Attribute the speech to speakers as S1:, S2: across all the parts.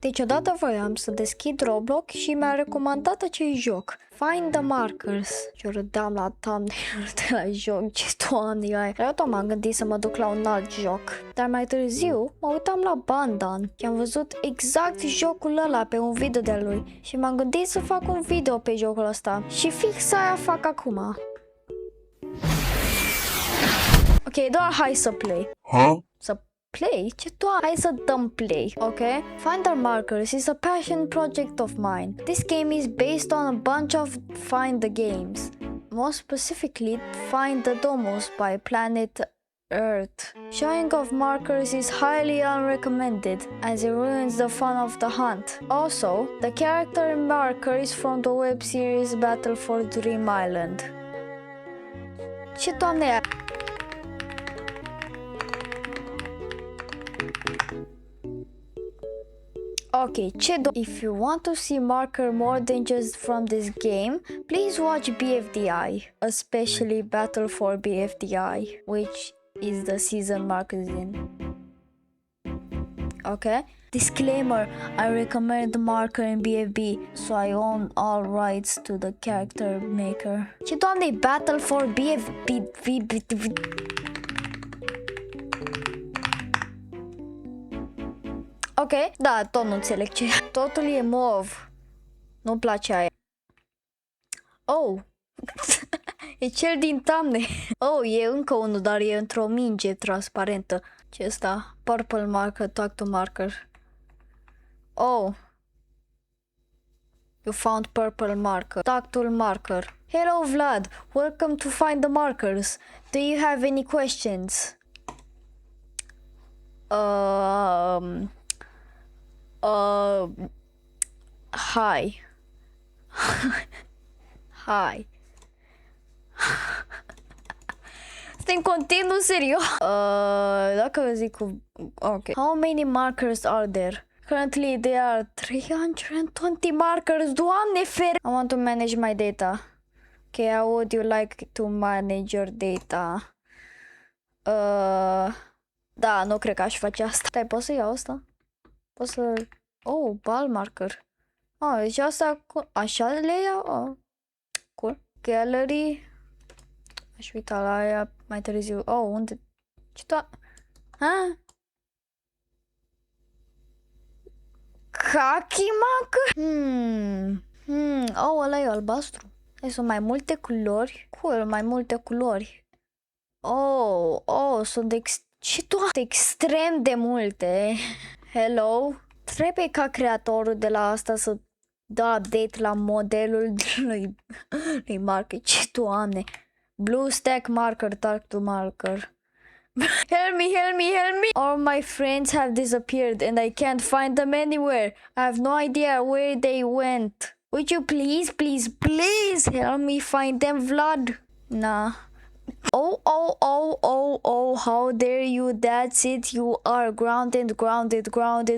S1: Deci odată voiam să deschid Roblox și mi-a recomandat acest joc, Find the Markers. Și eu râdeam la thumbnail de la joc, ce toamne ai. Dar eu tot m-am gândit să mă duc la un alt joc. Dar mai târziu mă uitam la Bandan și am văzut exact jocul ăla pe un video de lui. Și m-am gândit să fac un video pe jocul ăsta. Și fix aia fac acum. Ok, doar hai să play. Să play? Ce doar? Hai să dăm play, ok? Find the Markers is a passion project of mine. This game is based on a bunch of Find the games. More specifically, Find the Domos by Planet Earth. Showing of markers is highly unrecommended as it ruins the fun of the hunt. Also, the character marker is from the web series Battle for Dream Island. Ce doamne e? Okay, if you want to see marker more than just from this game, please watch BFDI, especially Battle for BFDI, which is the season magazine. Okay? Disclaimer, I recommend the marker in BFB, so I own all rights to the character maker. Ce doamne, Battle for BFB... Ok, da, tot nu înțeleg ce. Totul e mov. Nu-mi place aia. Oh. E cel din thumbnail. Oh, e încă unul, dar e într-o minge transparentă. Ce ăsta? Purple marker, talk to marker. Oh. You found purple marker. Talk to marker. Hello Vlad, welcome to Find the Markers. Do you have any questions? Hi. Hi. Suntem continuu serios. Dacă zic cu... Ok. How many markers are there? Currently there are 320 markers. Doamne fere! I want to manage my data. Okay, how would you like to manage your data? Da, nu cred că aș face asta. Stai, pot să iau asta? Pot să... Oh, ball marker. Deci asta... Așa le iau? Oh. Cool. Gallery. Aș uita la aia mai târziu. Oh, unde? Ce Khaki marker? Oh, ăla e albastru. Deci sunt mai multe culori. Cool, mai multe culori. Sunt extrem de multe. Hello? Trebuie ca creatorul de la asta să dă update la modelul lui marker. Ce doamne! Blue stack marker, dark to marker. Help me, help me, help me! All my friends have disappeared and I can't find them anywhere. I have no idea where they went. Would you please, please, please help me find them, Vlad? Nah. Oh, how dare you, that's it, you are grounded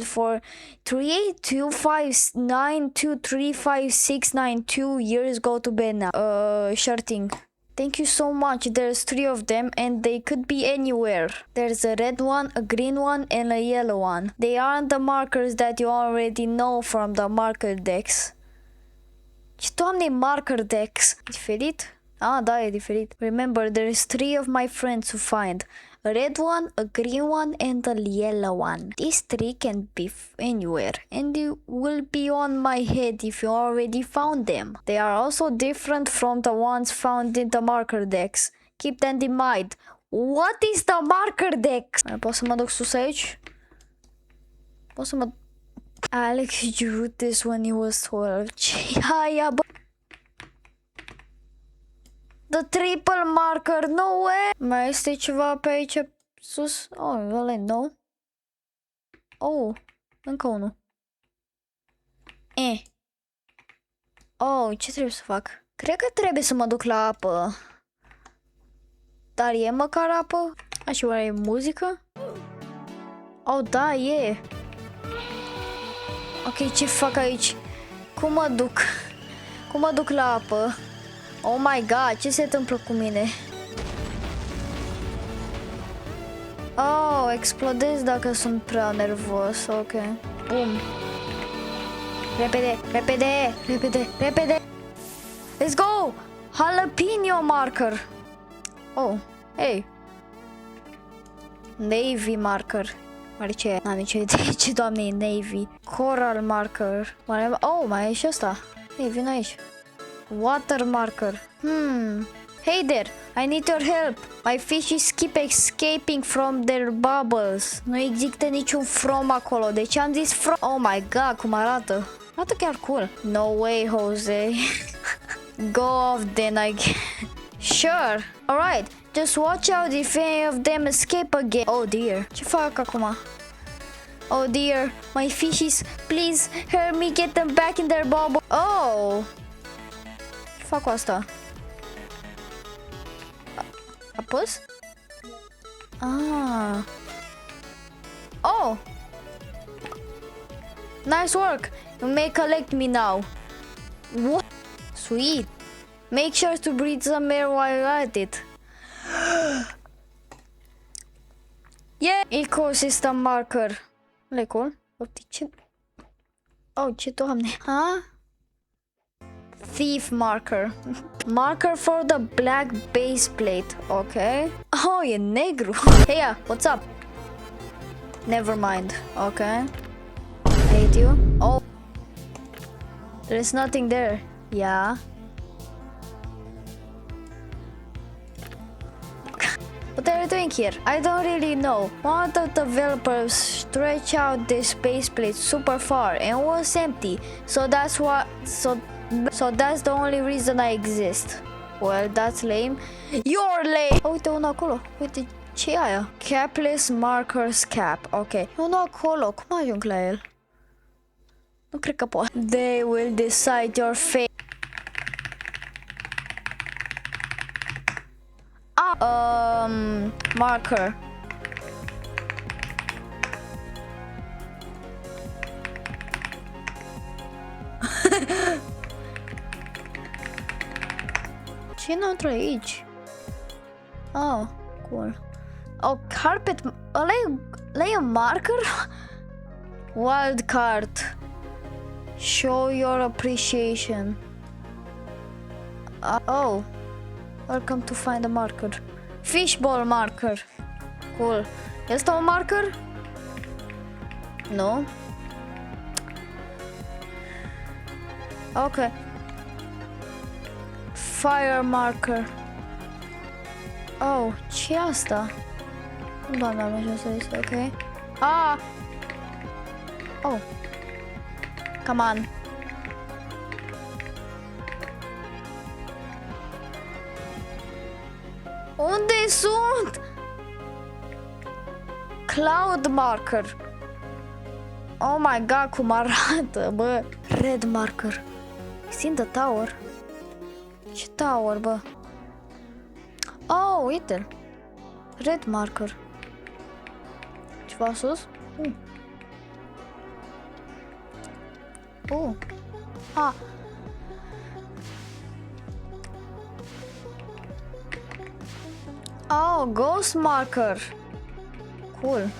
S1: for 38259235692 years, go to bed now. Shirting. Thank you so much, there's 3 of them and they could be anywhere. There's a red one, a green one and a yellow one. They aren't the markers that you already know from the marker decks. Ce doamne, marker decks? Diferit? Da, e diferit. Remember, there's 3 of my friends to find. A red one, a green one, and a yellow one. These 3 can be anywhere, and they will be on my head if you already found them. They are also different from the ones found in the marker decks. Keep them in mind. What is the marker decks? Pot să mă duc sus aici? Pot să mă... Alex drew this when he was 12. Ce aia, bă? The triple marker, no way! Mai este ceva pe aici sus? Oh, ăla e nou. Oh, încă unul. Oh, ce trebuie să fac? Cred că trebuie să mă duc la apă. Dar e măcar apă? Și oare e muzică? Oh, da, e. Ok, ce fac aici? Cum mă duc? Cum mă duc la apă? Oh my god, ce se întâmplă cu mine? Oh, explodez dacă sunt prea nervos, ok. Bum. Repede, repede, repede, repede. Let's go! Jalapeno marker. Oh, hey. Navy marker. Oare ce e? N-am nicio idee ce, doamne, e Navy. Coral marker. Oh, mai e și ăsta. Ei, vin aici. Water marker. Hey there, I need your help. My fishes keep escaping from their bubbles. Nu există niciun from acolo. De ce am zis from? Oh my god, cum arată. Arată chiar cool. No way, Jose. Go off then, I guess. Sure. Alright. Just watch out if any of them escape again. Oh dear. Ce fac acum? Oh dear. My fishes. Please help me get them back in their bubble. Oh. Ce fac cu asta? Apăs? Ah. Oh. Nice work. You may collect me now. What? Sweet. Make sure to breathe some air while you're at it. Yeah. Ecosystem marker. Cool. Oh, ce doamne. Huh? Thief marker. Marker for the black base plate. Okay. Oh, e negru. Hey, yeah, what's up? Never mind. Okay. I hate you. Oh. There's nothing there. Yeah. What are you doing here? I don't really know. One of the developers stretched out this base plate super far and it was empty. So that's what. So that's the only reason I exist. Well, that's lame. You're lame! Oh, uite unul acolo. Uite, ce e aia? Capless markers cap. Ok. E unul acolo. Cum ajung la el? Nu cred că pot. They will decide your fate. Marker. Ce intră aici? Oh, cool. Oh, carpet. Ăla e un marker? Wild card. Show your appreciation. Oh. Welcome to find a marker. Fishball marker. Cool. Este un marker? Nu. Ok. Fire marker. Oh, ce e asta? Doamne, am ajuns să zic, ok. Ah! Oh. Come on. Unde sunt? Cloud marker. Oh my god, cum arată, bă. Red marker. It's in the tower. Ce tower, bă? Oh, uite-l. Red marker. Ceva sus? Ah. Oh, ghost marker. Cool.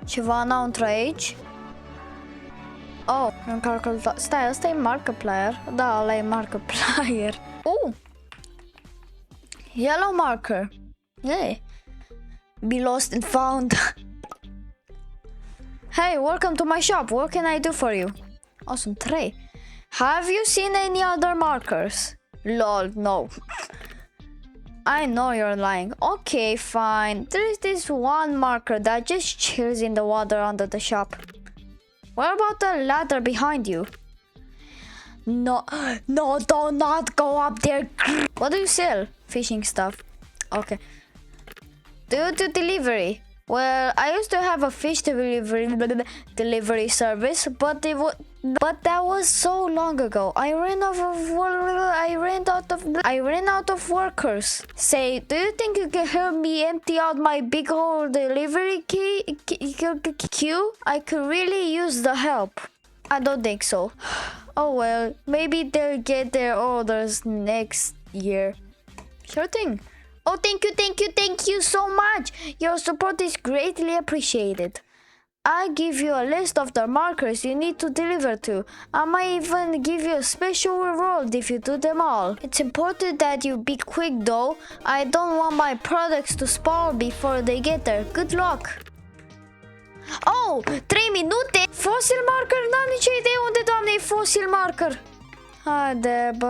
S1: Ceva înăuntru aici? Oh, stai, ăsta e Markiplier. Da, ăla e Markiplier. Yellow marker. Hey. Be lost and found. Hey, welcome to my shop. What can I do for you? Oh, sunt 3. Have you seen any other markers? Lol, no. I know you're lying. Okay, fine. There's this one marker that just chills in the water under the shop. What about the ladder behind you? No, do not go up there. What do you sell? Fishing stuff. Okay. Do you do delivery? Well, I used to have a fish delivery service, but that was so long ago. I ran out of workers. Say, do you think you can help me empty out my big old delivery queue? I could really use the help. I don't think so. Oh well, maybe they'll get their orders next year. Sure thing. Oh, thank you so much. Your support is greatly appreciated. I give you a list of the markers you need to deliver to. I might even give you a special reward if you do them all. It's important that you be quick though. I don't want my products to spoil before they get there. Good luck! Oh, 3 minute! Fossil marker? N-am nicio idee unde, doamne, e fossil marker. Haide, bă...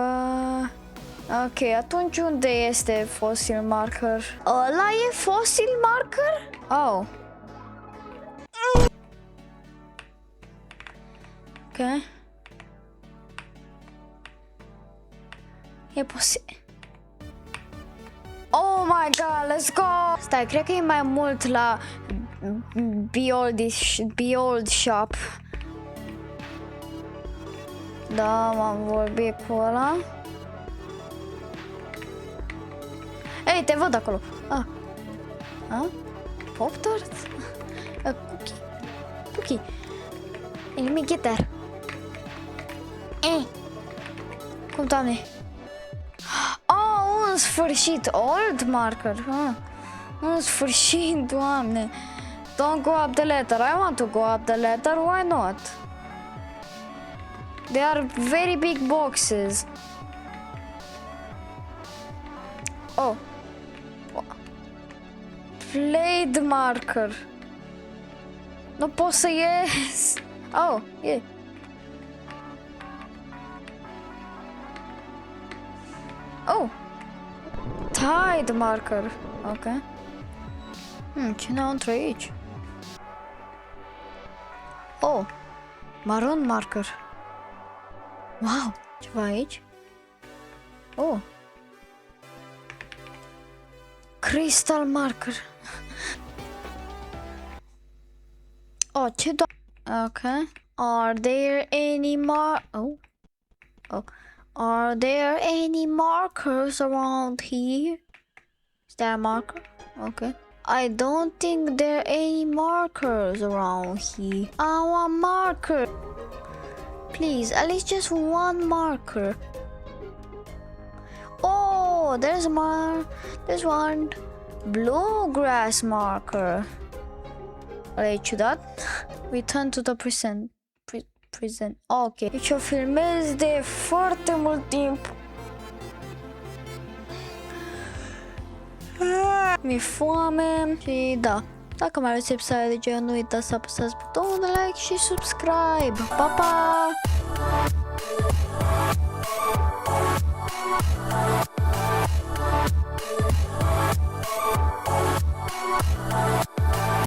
S1: Ok, atunci unde este fossil marker? Ăla e fossil marker? Oh. Ok. E posibil. Oh my god, let's go! Stai, cred că e mai mult la Behold Shop. Da, m-am vorbit cu ăla. Ei, te văd acolo. Ah. Ah? Pop-Tart? Cookie. Cookie. Hey, let me get there. Cum, doamne? Oh, în sfârșit. Old marker. În sfârșit, doamne. Don't go up the ladder. I want to go up the ladder. Why not? They are very big boxes. Oh. Blade marker. Nu pot să ies. Oh, yeah. Oh. Tide marker. Ok. Ce n-au aici? Oh. Maroon marker. Wow. Ceva aici? Oh. Crystal marker. Oh, ce okay. Are there any Are there any markers around here? Is there a marker? Okay. I don't think there are any markers around here. I want marker. Please, at least just one marker. Oh, there's one bluegrass marker. E ciudat. Return to the prison. Ok. Deci o filmez de foarte mult timp. Mi-e foame și da. Dacă mai aveți episoade de genul, nu uitați să apăsați butonul de like și subscribe. Pa, pa!